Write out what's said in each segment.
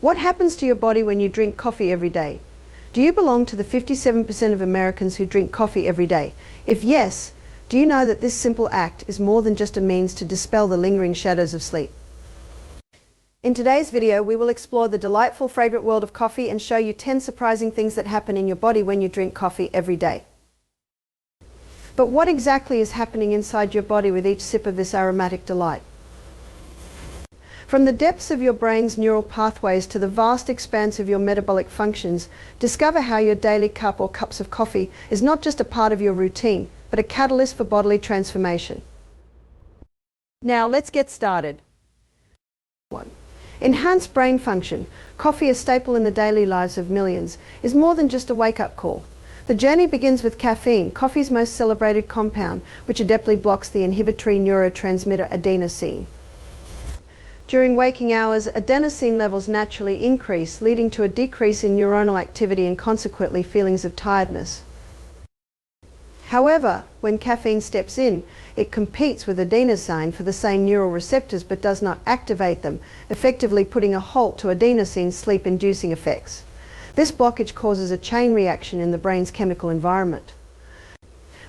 What happens to your body when you drink coffee every day? Do you belong to the 57% of Americans who drink coffee every day? If yes, do you know that this simple act is more than just a means to dispel the lingering shadows of sleep? In today's video, we will explore the delightful, fragrant world of coffee and show you 10 surprising things that happen in your body when you drink coffee every day. But what exactly is happening inside your body with each sip of this aromatic delight? From the depths of your brain's neural pathways to the vast expanse of your metabolic functions, discover how your daily cup or cups of coffee is not just a part of your routine, but a catalyst for bodily transformation. Now let's get started. 1. Enhanced brain function. Coffee, a staple in the daily lives of millions, is more than just a wake-up call. The journey begins with caffeine, coffee's most celebrated compound, which adeptly blocks the inhibitory neurotransmitter adenosine. During waking hours, adenosine levels naturally increase, leading to a decrease in neuronal activity and consequently feelings of tiredness. However, when caffeine steps in, it competes with adenosine for the same neural receptors but does not activate them, effectively putting a halt to adenosine's sleep-inducing effects. This blockage causes a chain reaction in the brain's chemical environment.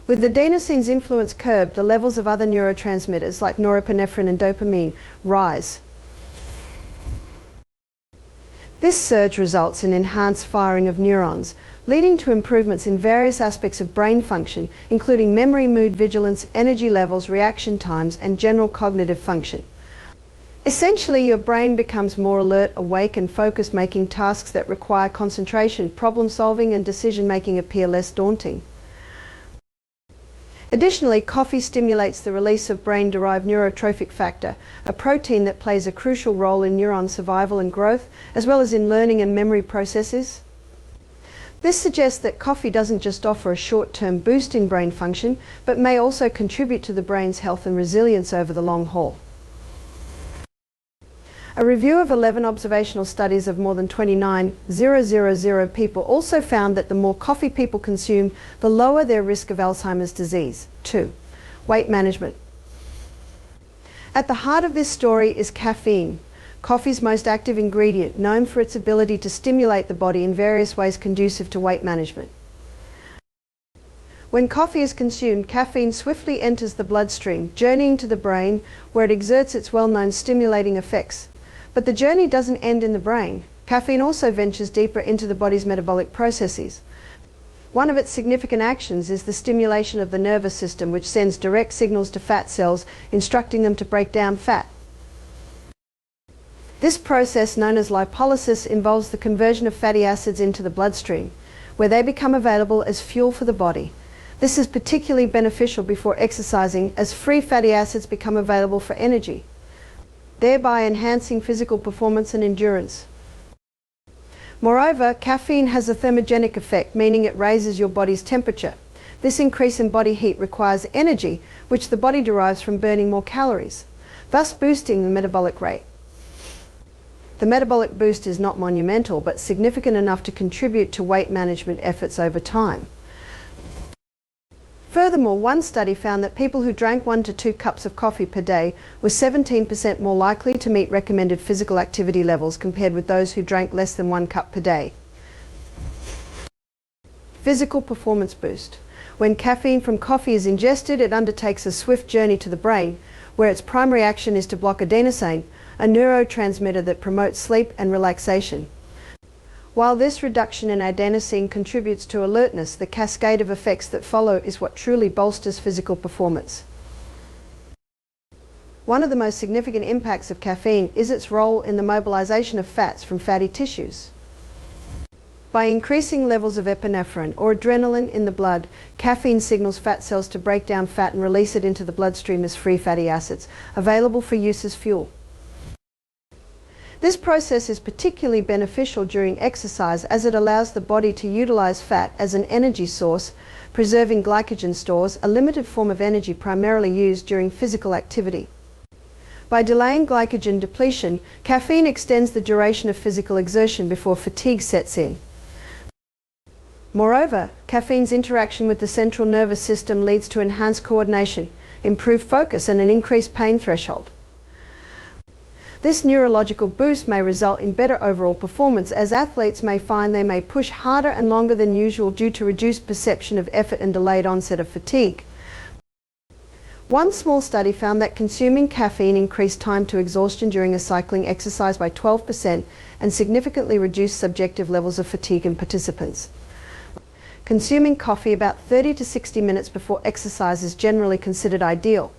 With adenosine's influence curbed, the levels of other neurotransmitters like norepinephrine and dopamine rise. This surge results in enhanced firing of neurons, leading to improvements in various aspects of brain function, including memory, mood, vigilance, energy levels, reaction times, and general cognitive function. Essentially, your brain becomes more alert, awake, and focused, making tasks that require concentration, problem-solving, and decision-making appear less daunting. Additionally, coffee stimulates the release of brain-derived neurotrophic factor, a protein that plays a crucial role in neuron survival and growth, as well as in learning and memory processes. This suggests that coffee doesn't just offer a short-term boost in brain function, but may also contribute to the brain's health and resilience over the long haul. A review of 11 observational studies of more than 29,000 people also found that the more coffee people consumed, the lower their risk of Alzheimer's disease. 2. Weight management. At the heart of this story is caffeine, coffee's most active ingredient, known for its ability to stimulate the body in various ways conducive to weight management. When coffee is consumed, caffeine swiftly enters the bloodstream, journeying to the brain, where it exerts its well-known stimulating effects. But the journey doesn't end in the brain. Caffeine also ventures deeper into the body's metabolic processes. One of its significant actions is the stimulation of the nervous system, which sends direct signals to fat cells, instructing them to break down fat. This process, known as lipolysis, involves the conversion of fatty acids into the bloodstream, where they become available as fuel for the body. This is particularly beneficial before exercising, as free fatty acids become available for energy, thereby enhancing physical performance and endurance. Moreover, caffeine has a thermogenic effect, meaning it raises your body's temperature. This increase in body heat requires energy, which the body derives from burning more calories, thus boosting the metabolic rate. The metabolic boost is not monumental, but significant enough to contribute to weight management efforts over time. Furthermore, one study found that people who drank 1 to 2 cups of coffee per day were 17% more likely to meet recommended physical activity levels compared with those who drank less than 1 cup per day. Physical performance boost. When caffeine from coffee is ingested, it undertakes a swift journey to the brain, where its primary action is to block adenosine, a neurotransmitter that promotes sleep and relaxation. While this reduction in adenosine contributes to alertness, the cascade of effects that follow is what truly bolsters physical performance. One of the most significant impacts of caffeine is its role in the mobilization of fats from fatty tissues. By increasing levels of epinephrine or adrenaline in the blood, caffeine signals fat cells to break down fat and release it into the bloodstream as free fatty acids, available for use as fuel. This process is particularly beneficial during exercise, as it allows the body to utilize fat as an energy source, preserving glycogen stores, a limited form of energy primarily used during physical activity. By delaying glycogen depletion, caffeine extends the duration of physical exertion before fatigue sets in. Moreover, caffeine's interaction with the central nervous system leads to enhanced coordination, improved focus, and an increased pain threshold. This neurological boost may result in better overall performance, as athletes may find they may push harder and longer than usual due to reduced perception of effort and delayed onset of fatigue. One small study found that consuming caffeine increased time to exhaustion during a cycling exercise by 12% and significantly reduced subjective levels of fatigue in participants. Consuming coffee about 30 to 60 minutes before exercise is generally considered ideal,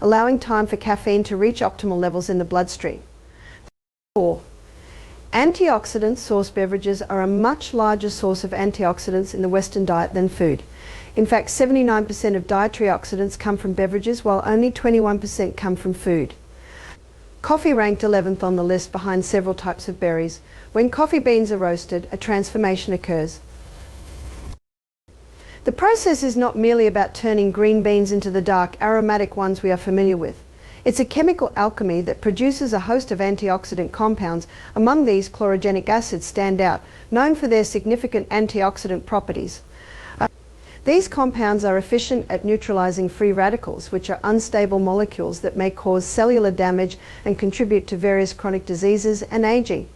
allowing time for caffeine to reach optimal levels in the bloodstream. 4. Antioxidant source beverages are a much larger source of antioxidants in the Western diet than food. In fact, 79% of dietary oxidants come from beverages, while only 21% come from food. Coffee ranked 11th on the list behind several types of berries. When coffee beans are roasted, a transformation occurs. The process is not merely about turning green beans into the dark, aromatic ones we are familiar with. It's a chemical alchemy that produces a host of antioxidant compounds. Among these, chlorogenic acids stand out, known for their significant antioxidant properties. These compounds are efficient at neutralizing free radicals, which are unstable molecules that may cause cellular damage and contribute to various chronic diseases and aging.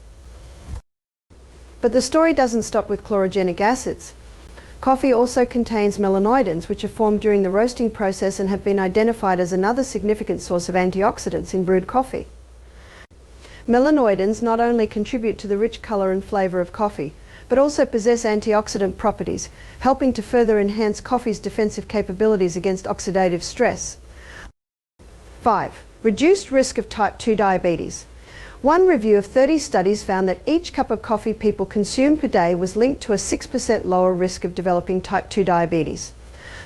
But the story doesn't stop with chlorogenic acids. Coffee also contains melanoidins, which are formed during the roasting process and have been identified as another significant source of antioxidants in brewed coffee. Melanoidins not only contribute to the rich color and flavor of coffee, but also possess antioxidant properties, helping to further enhance coffee's defensive capabilities against oxidative stress. 5. Reduced risk of type 2 diabetes. One review of 30 studies found that each cup of coffee people consumed per day was linked to a 6% lower risk of developing type 2 diabetes.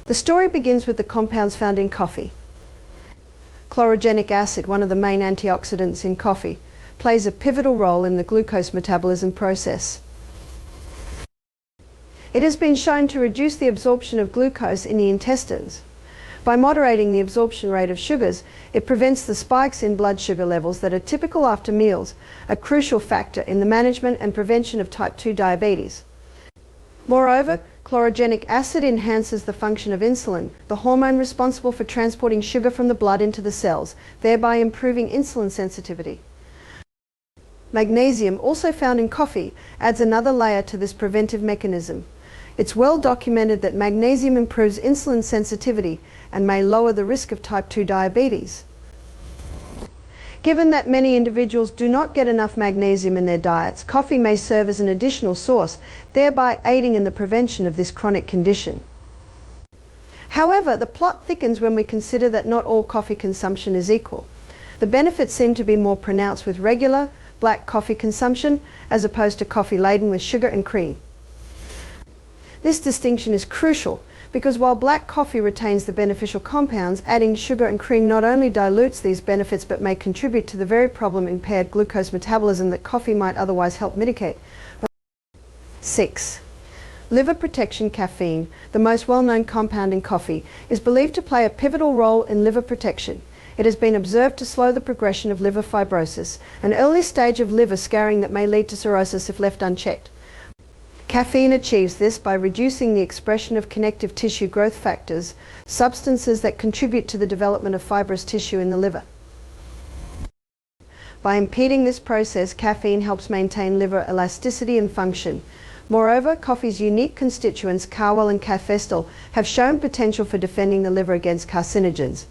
The story begins with the compounds found in coffee. Chlorogenic acid, one of the main antioxidants in coffee, plays a pivotal role in the glucose metabolism process. It has been shown to reduce the absorption of glucose in the intestines. By moderating the absorption rate of sugars, it prevents the spikes in blood sugar levels that are typical after meals, a crucial factor in the management and prevention of type 2 diabetes. Moreover, chlorogenic acid enhances the function of insulin, the hormone responsible for transporting sugar from the blood into the cells, thereby improving insulin sensitivity. Magnesium, also found in coffee, adds another layer to this preventive mechanism. It's well documented that magnesium improves insulin sensitivity and may lower the risk of type 2 diabetes. Given that many individuals do not get enough magnesium in their diets, coffee may serve as an additional source, thereby aiding in the prevention of this chronic condition. However, the plot thickens when we consider that not all coffee consumption is equal. The benefits seem to be more pronounced with regular, black coffee consumption as opposed to coffee laden with sugar and cream. This distinction is crucial because while black coffee retains the beneficial compounds, adding sugar and cream not only dilutes these benefits but may contribute to the very problem impaired glucose metabolism that coffee might otherwise help mitigate. 6. Liver protection. Caffeine, the most well-known compound in coffee, is believed to play a pivotal role in liver protection. It has been observed to slow the progression of liver fibrosis, an early stage of liver scarring that may lead to cirrhosis if left unchecked. Caffeine achieves this by reducing the expression of connective tissue growth factors, substances that contribute to the development of fibrous tissue in the liver. By impeding this process, caffeine helps maintain liver elasticity and function. Moreover, coffee's unique constituents, carwell and cafestol, have shown potential for defending the liver against carcinogens.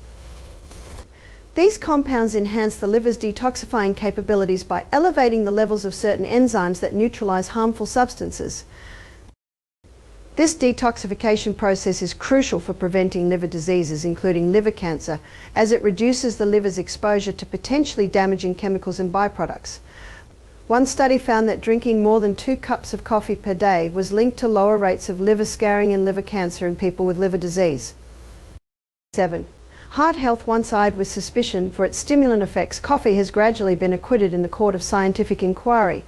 These compounds enhance the liver's detoxifying capabilities by elevating the levels of certain enzymes that neutralize harmful substances. This detoxification process is crucial for preventing liver diseases, including liver cancer, as it reduces the liver's exposure to potentially damaging chemicals and byproducts. One study found that drinking more than 2 cups of coffee per day was linked to lower rates of liver scarring and liver cancer in people with liver disease. 7. Heart health. Once eyed with suspicion for its stimulant effects, coffee has gradually been acquitted in the court of scientific inquiry.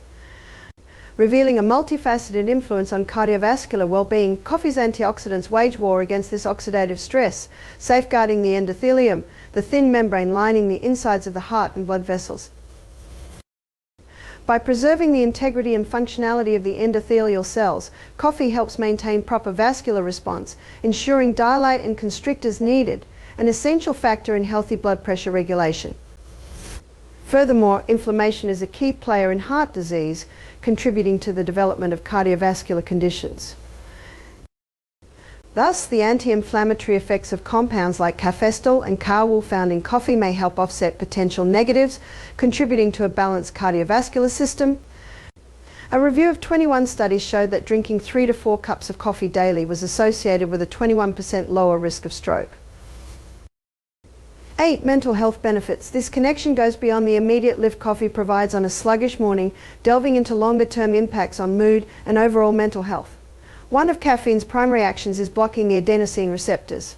Revealing a multifaceted influence on cardiovascular well-being, coffee's antioxidants wage war against this oxidative stress, safeguarding the endothelium, the thin membrane lining the insides of the heart and blood vessels. By preserving the integrity and functionality of the endothelial cells, coffee helps maintain proper vascular response, ensuring dilate and constrict as needed, an essential factor in healthy blood pressure regulation. Furthermore, inflammation is a key player in heart disease, contributing to the development of cardiovascular conditions. Thus, the anti-inflammatory effects of compounds like cafestol and carwool found in coffee may help offset potential negatives, contributing to a balanced cardiovascular system. A review of 21 studies showed that drinking 3 to 4 cups of coffee daily was associated with a 21% lower risk of stroke. 8. Mental health benefits. This connection goes beyond the immediate lift coffee provides on a sluggish morning, delving into longer-term impacts on mood and overall mental health. One of caffeine's primary actions is blocking the adenosine receptors.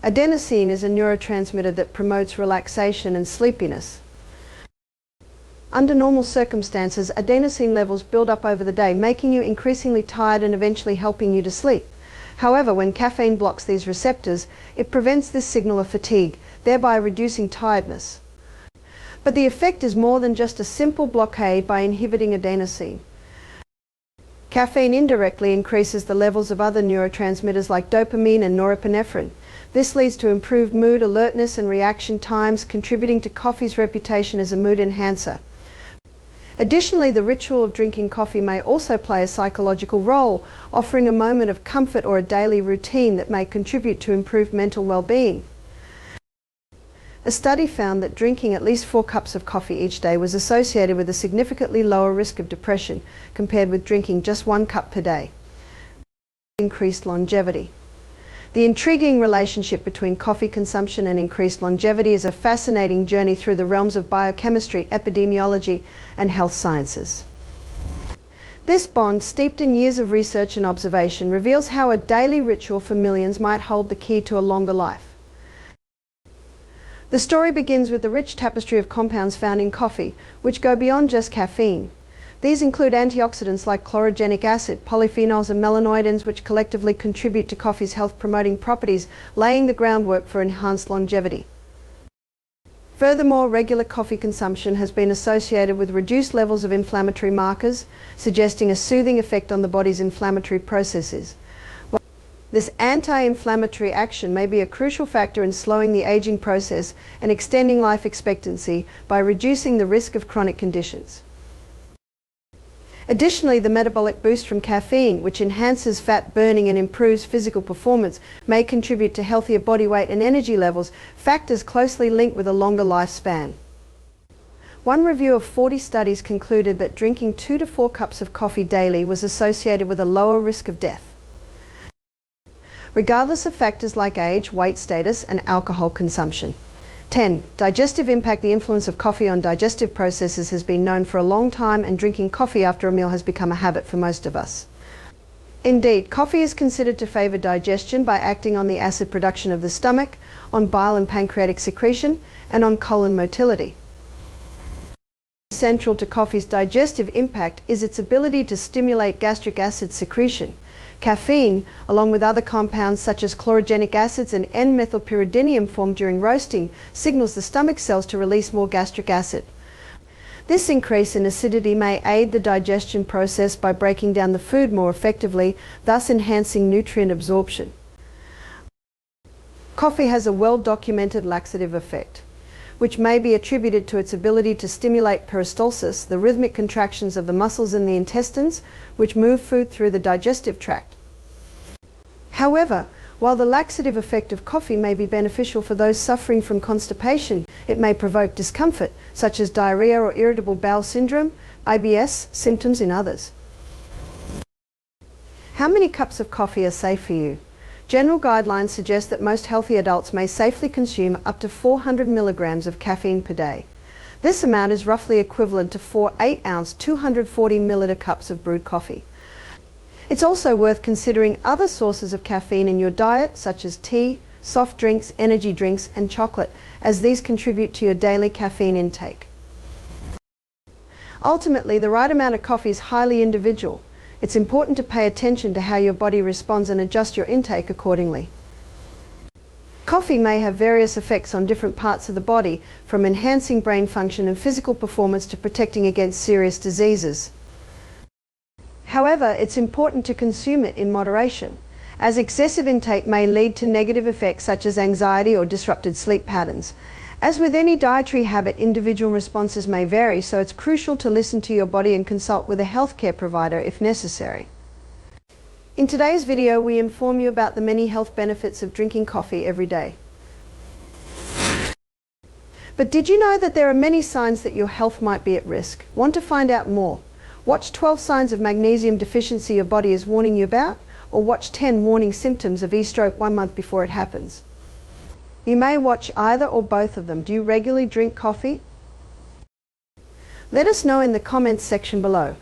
Adenosine is a neurotransmitter that promotes relaxation and sleepiness. Under normal circumstances, adenosine levels build up over the day, making you increasingly tired and eventually helping you to sleep. However, when caffeine blocks these receptors, it prevents this signal of fatigue, thereby reducing tiredness. But the effect is more than just a simple blockade by inhibiting adenosine. Caffeine indirectly increases the levels of other neurotransmitters like dopamine and norepinephrine. This leads to improved mood, alertness, and reaction times, contributing to coffee's reputation as a mood enhancer. Additionally, the ritual of drinking coffee may also play a psychological role, offering a moment of comfort or a daily routine that may contribute to improved mental well-being. A study found that drinking at least 4 cups of coffee each day was associated with a significantly lower risk of depression compared with drinking just 1 cup per day. Increased longevity. The intriguing relationship between coffee consumption and increased longevity is a fascinating journey through the realms of biochemistry, epidemiology, and health sciences. This bond, steeped in years of research and observation, reveals how a daily ritual for millions might hold the key to a longer life. The story begins with the rich tapestry of compounds found in coffee, which go beyond just caffeine. These include antioxidants like chlorogenic acid, polyphenols and melanoidins, which collectively contribute to coffee's health-promoting properties, laying the groundwork for enhanced longevity. Furthermore, regular coffee consumption has been associated with reduced levels of inflammatory markers, suggesting a soothing effect on the body's inflammatory processes. This anti-inflammatory action may be a crucial factor in slowing the aging process and extending life expectancy by reducing the risk of chronic conditions. Additionally, the metabolic boost from caffeine, which enhances fat burning and improves physical performance, may contribute to healthier body weight and energy levels, factors closely linked with a longer lifespan. One review of 40 studies concluded that drinking 2 to 4 cups of coffee daily was associated with a lower risk of death, regardless of factors like age, weight status, and alcohol consumption. 10. Digestive impact. The influence of coffee on digestive processes has been known for a long time, and drinking coffee after a meal has become a habit for most of us. Indeed, coffee is considered to favor digestion by acting on the acid production of the stomach, on bile and pancreatic secretion, and on colon motility. Central to coffee's digestive impact is its ability to stimulate gastric acid secretion. Caffeine, along with other compounds such as chlorogenic acids and N-methylpyridinium formed during roasting, signals the stomach cells to release more gastric acid. This increase in acidity may aid the digestion process by breaking down the food more effectively, thus enhancing nutrient absorption. Coffee has a well-documented laxative effect, which may be attributed to its ability to stimulate peristalsis, the rhythmic contractions of the muscles in the intestines, which move food through the digestive tract. However, while the laxative effect of coffee may be beneficial for those suffering from constipation, it may provoke discomfort, such as diarrhea or irritable bowel syndrome, IBS, symptoms in others. How many cups of coffee are safe for you? General guidelines suggest that most healthy adults may safely consume up to 400 milligrams of caffeine per day. This amount is roughly equivalent to 4 8-ounce, 240 milliliter cups of brewed coffee. It's also worth considering other sources of caffeine in your diet, such as tea, soft drinks, energy drinks, and chocolate, as these contribute to your daily caffeine intake. Ultimately, the right amount of coffee is highly individual. It's important to pay attention to how your body responds and adjust your intake accordingly. Coffee may have various effects on different parts of the body, from enhancing brain function and physical performance to protecting against serious diseases. However, it's important to consume it in moderation, as excessive intake may lead to negative effects such as anxiety or disrupted sleep patterns. As with any dietary habit, individual responses may vary, so it's crucial to listen to your body and consult with a healthcare provider if necessary. In today's video, we inform you about the many health benefits of drinking coffee every day. But did you know that there are many signs that your health might be at risk? Want to find out more? Watch 12 signs of magnesium deficiency your body is warning you about, or watch 10 warning symptoms of e-stroke 1 month before it happens. You may watch either or both of them. Do you regularly drink coffee? Let us know in the comments section below.